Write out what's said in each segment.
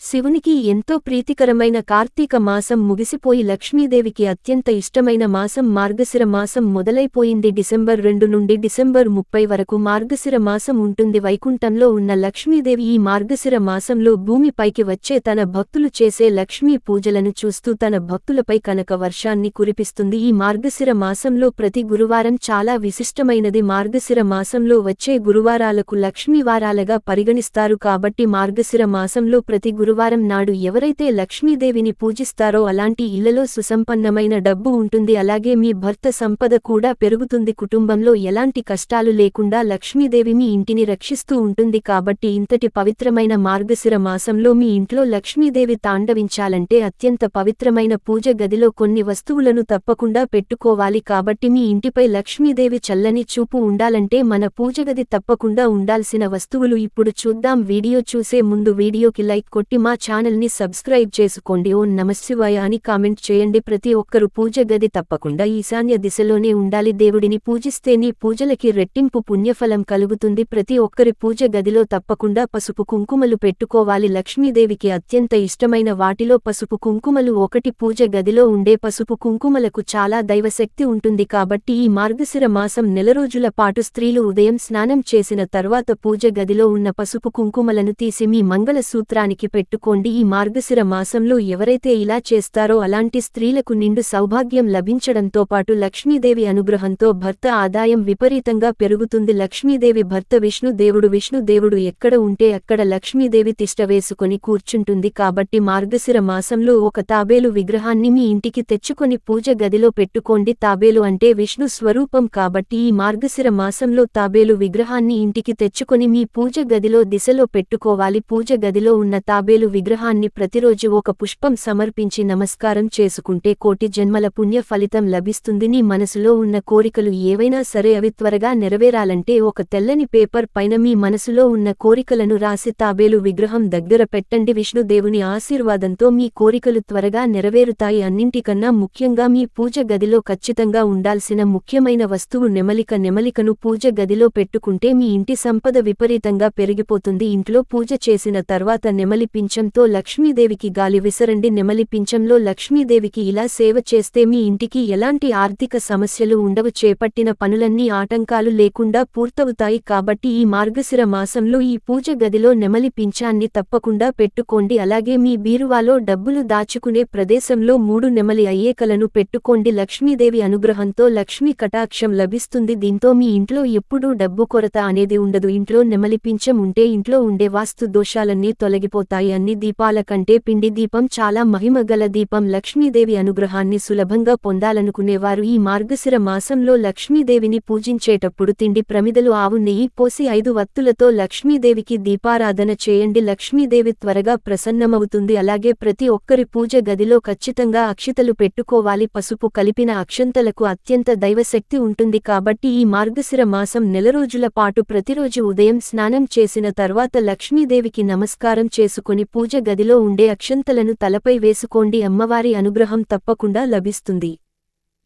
శివునికి ఎంతో ప్రీతికరమైన కార్తీక మాసం ముగిసిపోయి లక్ష్మీదేవికి అత్యంత ఇష్టమైన మాసం మార్గశిర మాసం మొదలైపోయింది. డిసెంబర్ 2 నుండి డిసెంబర్ 30 వరకు మార్గశిర మాసం ఉంటుంది. వైకుంఠంలో ఉన్న లక్ష్మీదేవి ఈ మార్గశిర మాసంలో భూమిపైకి వచ్చే తన భక్తులు చేసే లక్ష్మీ పూజలను చూస్తూ తన భక్తులపై కనక వర్షాన్ని కురిపిస్తుంది. ఈ మార్గశిర మాసంలో ప్రతి గురువారం చాలా విశిష్టమైనది. మార్గశిర మాసంలో వచ్చే గురువారాలకు లక్ష్మీవారాలుగా పరిగణిస్తారు. కాబట్టి మార్గశిర మాసంలో ప్రతి గురువారం నాడు ఎవరైతే లక్ష్మీదేవిని పూజిస్తారో అలాంటి ఇళ్లలో సుసంపన్నమైన డబ్బు ఉంటుంది. అలాగే మీ భర్త సంపద కూడా పెరుగుతుంది. కుటుంబంలో ఎలాంటి కష్టాలు లేకుండా లక్ష్మీదేవి మీ ఇంటిని రక్షిస్తూ ఉంటుంది. కాబట్టి ఇంతటి పవిత్రమైన మార్గశిర మాసంలో మీ ఇంట్లో లక్ష్మీదేవి తాండవించాలంటే అత్యంత పవిత్రమైన పూజ గదిలో కొన్ని వస్తువులను తప్పకుండా పెట్టుకోవాలి. కాబట్టి మీ ఇంటిపై లక్ష్మీదేవి చల్లని చూపు ఉండాలంటే మన పూజగది తప్పకుండా ఉండాల్సిన వస్తువులు ఇప్పుడు చూద్దాం. వీడియో చూసే ముందు వీడియోకి లైక్ కొట్టి మా ఛానల్ని సబ్స్క్రైబ్ చేసుకోండి. ఓం నమఃశివాయ అని కామెంట్ చేయండి. ప్రతి ఒక్కరు పూజ గది తప్పకుండా ఈశాన్య దిశలోనే ఉండాలి. దేవుడిని పూజిస్తేనే పూజలకి రెట్టింపు పుణ్యఫలం కలుగుతుంది. ప్రతి ఒక్కరి పూజ గదిలో తప్పకుండా పసుపు కుంకుమలు పెట్టుకోవాలి. లక్ష్మీదేవికి అత్యంత ఇష్టమైన వాటిలో పసుపు కుంకుమలు ఒకటి. పూజ గదిలో ఉండే పసుపు కుంకుమలకు చాలా దైవశక్తి ఉంటుంది. కాబట్టి ఈ మార్గశిర మాసం నెల రోజుల పాటు స్త్రీలు ఉదయం స్నానం చేసిన తర్వాత పూజ గదిలో ఉన్న పసుపు కుంకుమలను తీసి మీ మంగళ సూత్రానికి పెట్టుకోండి. ఈ మార్గశిర మాసంలో ఎవరైతే ఇలా చేస్తారో అలాంటి స్త్రీలకు నిండు సౌభాగ్యం లభించడంతో పాటు లక్ష్మీదేవి అనుగ్రహంతో భర్త ఆదాయం విపరీతంగా పెరుగుతుంది. లక్ష్మీదేవి భర్త విష్ణుదేవుడు ఎక్కడ ఉంటే అక్కడ లక్ష్మీదేవి తిష్ట వేసుకొని కూర్చుంటుంది. కాబట్టి మార్గశిర మాసంలో ఒక తాబేలు విగ్రహాన్ని మీ ఇంటికి తెచ్చుకొని పూజ గదిలో పెట్టుకోండి. తాబేలు అంటే విష్ణు స్వరూపం కాబట్టి ఈ మార్గశిర మాసంలో తాబేలు విగ్రహాన్ని ఇంటికి తెచ్చుకొని మీ పూజ గదిలో దిశలో పెట్టుకోవాలి. పూజ గదిలో ఉన్న తాబేలు విగ్రహాన్ని ప్రతిరోజు ఒక పుష్పం సమర్పించి నమస్కారం చేసుకుంటే కోటి జన్మల పుణ్య ఫలితం లభిస్తుంది. నీ మనసులో ఉన్న కోరికలు ఏవైనా సరే అవి త్వరగా నెరవేరాలంటే ఒక తెల్లని పేపర్ పైన మీ మనసులో ఉన్న కోరికలను రాసి తాబేలు విగ్రహం దగ్గర పెట్టండి. విష్ణుదేవుని ఆశీర్వాదంతో మీ కోరికలు త్వరగా నెరవేరుతాయి. అన్నింటికన్నా ముఖ్యంగా మీ పూజ గదిలో ఖచ్చితంగా ఉండాల్సిన ముఖ్యమైన వస్తువు నెమలికను పూజ గదిలో పెట్టుకుంటే మీ ఇంటి సంపద విపరీతంగా పెరిగిపోతుంది. ఇంట్లో పూజ చేసిన తర్వాత నెమలి పింఛంతో లక్ష్మీదేవికి గాలి విసరండి. నెమలి పింఛంలో లక్ష్మీదేవికి ఇలా సేవ చేస్తే మీ ఇంటికి ఎలాంటి ఆర్థిక సమస్యలు ఉండవు. చేపట్టిన పనులన్నీ ఆటంకాలు లేకుండా పూర్తవుతాయి. కాబట్టి ఈ మార్గశిర మాసంలో ఈ పూజ గదిలో నెమలి పింఛాన్ని తప్పకుండా పెట్టుకోండి. అలాగే మీ బీరువాలో డబ్బులు దాచుకునే ప్రదేశంలో 3 నెమలి అయ్యేకలను పెట్టుకోండి. లక్ష్మీదేవి అనుగ్రహంతో లక్ష్మీ కటాక్షం లభిస్తుంది. దీంతో మీ ఇంట్లో ఎప్పుడూ డబ్బు కొరత అనేది ఉండదు. ఇంట్లో నెమలి పింఛం ఉంటే ఇంట్లో ఉండే వాస్తు దోషాలన్నీ తొలగిపోతాయి. అన్ని దీపాల కంటే పిండి దీపం చాలా మహిమగల దీపం. లక్ష్మీదేవి అనుగ్రహాన్ని సులభంగా పొందాలనుకునేవారు ఈ మార్గశిర మాసంలో లక్ష్మీదేవిని పూజించేటప్పుడు తిండి ప్రమిదలు ఆవు నెయ్యి పోసి 5 వత్తులతో లక్ష్మీదేవికి దీపారాధన చేయండి. లక్ష్మీదేవి త్వరగా ప్రసన్నమవుతుంది. అలాగే ప్రతి ఒక్కరి పూజ గదిలో ఖచ్చితంగా అక్షితలు పెట్టుకోవాలి. పసుపు కలిపిన అక్షంతలకు అత్యంత దైవశక్తి ఉంటుంది. కాబట్టి ఈ మార్గశిర మాసం నెల రోజుల పాటు ప్రతిరోజు ఉదయం స్నానం చేసిన తర్వాత లక్ష్మీదేవికి నమస్కారం చేసుకొని పూజ గదిలో ఉండే అక్షంతలను తలపై వేసుకోండి. అమ్మవారి అనుగ్రహం తప్పకుండా లభిస్తుంది.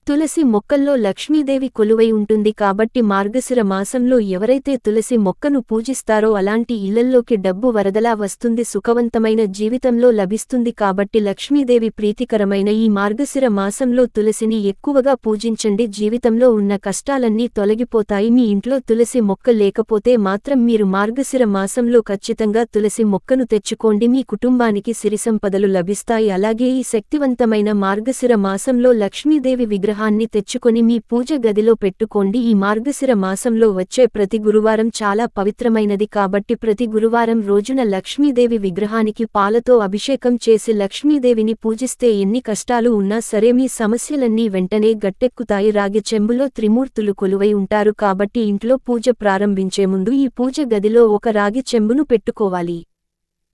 తులసి మొక్కల్లో లక్ష్మీదేవి కొలువై ఉంటుంది. కాబట్టి మార్గశిర మాసంలో ఎవరైతే తులసి మొక్కను పూజిస్తారో అలాంటి ఇళ్లల్లోకి డబ్బు వరదలా వస్తుంది. సుఖవంతమైన జీవితంలో లభిస్తుంది. కాబట్టి లక్ష్మీదేవి ప్రీతికరమైన ఈ మార్గశిర మాసంలో తులసిని ఎక్కువగా పూజించండి. జీవితంలో ఉన్న కష్టాలన్నీ తొలగిపోతాయి. మీ ఇంట్లో తులసి మొక్క లేకపోతే మాత్రం మీరు మార్గశిర మాసంలో ఖచ్చితంగా తులసి మొక్కను తెచ్చుకోండి. మీ కుటుంబానికి సిరిసంపదలు లభిస్తాయి. అలాగే ఈ శక్తివంతమైన మార్గశిర మాసంలో లక్ష్మీదేవి విగ్రహాన్ని తెచ్చుకొని మీ పూజ గదిలో పెట్టుకోండి. ఈ మార్గశిర మాసంలో వచ్చే ప్రతి గురువారం చాలా పవిత్రమైనది. కాబట్టి ప్రతి గురువారం రోజున లక్ష్మీదేవి విగ్రహానికి పాలతో అభిషేకం చేసి లక్ష్మీదేవిని పూజిస్తే ఎన్ని కష్టాలు ఉన్నా సరే మీ సమస్యలన్నీ వెంటనే గట్టెక్కుతాయి. రాగి చెంబులో త్రిమూర్తులు కొలువై ఉంటారు. కాబట్టి ఇంట్లో పూజ ప్రారంభించే ముందు ఈ పూజ గదిలో ఒక రాగి చెంబును పెట్టుకోవాలి.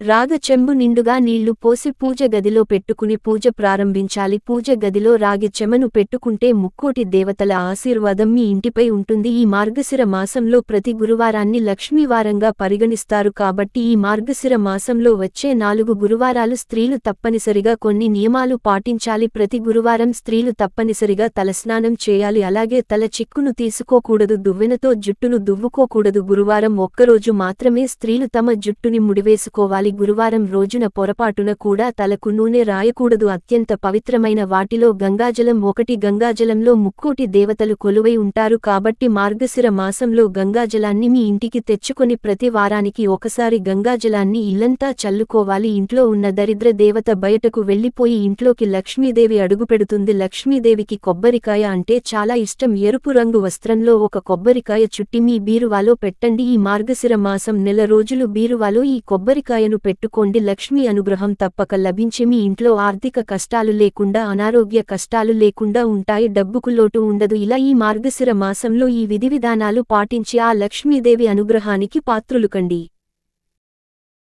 రాగ చెంబు నిండుగా నీళ్లు పోసి పూజ గదిలో పెట్టుకుని పూజ ప్రారంభించాలి. పూజ గదిలో రాగి చెంబును పెట్టుకుంటే ముక్కోటి దేవతల ఆశీర్వాదం మీ ఇంటిపై ఉంటుంది. ఈ మార్గశిర మాసంలో ప్రతి గురువారాన్ని లక్ష్మీవారంగా పరిగణిస్తారు. కాబట్టి ఈ మార్గశిర మాసంలో వచ్చే 4 గురువారాలు స్త్రీలు తప్పనిసరిగా కొన్ని నియమాలు పాటించాలి. ప్రతి గురువారం స్త్రీలు తప్పనిసరిగా తలస్నానం చేయాలి. అలాగే తల చిక్కును తీసుకోకూడదు. దువ్వెనతో జుట్టును దువ్వుకోకూడదు. గురువారం ఒక్కరోజు మాత్రమే స్త్రీలు తమ జుట్టుని ముడివేసుకోవాలి. దీపావళి గురువారం రోజున పొరపాటున కూడా తలకు నూనె రాయకూడదు. అత్యంత పవిత్రమైన వాటిలో గంగాజలం ఒకటి. గంగాజలంలో ముక్కోటి దేవతలు కొలువై ఉంటారు కాబట్టి మార్గశిర మాసంలో గంగాజలాన్ని మీ ఇంటికి తెచ్చుకొని ప్రతి వారానికి ఒకసారి గంగాజలాన్ని ఇల్లంతా చల్లుకోవాలి. ఇంట్లో ఉన్న దరిద్ర దేవత బయటకు వెళ్లిపోయి ఇంట్లోకి లక్ష్మీదేవి అడుగుపెడుతుంది. లక్ష్మీదేవికి కొబ్బరికాయ అంటే చాలా ఇష్టం. ఎరుపు రంగు వస్త్రంలో ఒక కొబ్బరికాయ చుట్టి మీ బీరువాలో పెట్టండి. ఈ మార్గశిర మాసం నెల రోజులు బీరువాలో ఈ కొబ్బరికాయను పెట్టుకోండి. లక్ష్మీ అనుగ్రహం తప్పక లభించి మీ ఇంట్లో ఆర్థిక కష్టాలు లేకుండా అనారోగ్య కష్టాలు లేకుండా ఉంటాయి. డబ్బుకు లోటు ఉండదు. ఇలా ఈ మార్గశిర మాసంలో ఈ విధివిధానాలు పాటించి ఆ లక్ష్మీదేవి అనుగ్రహానికి పాత్రులు కండి.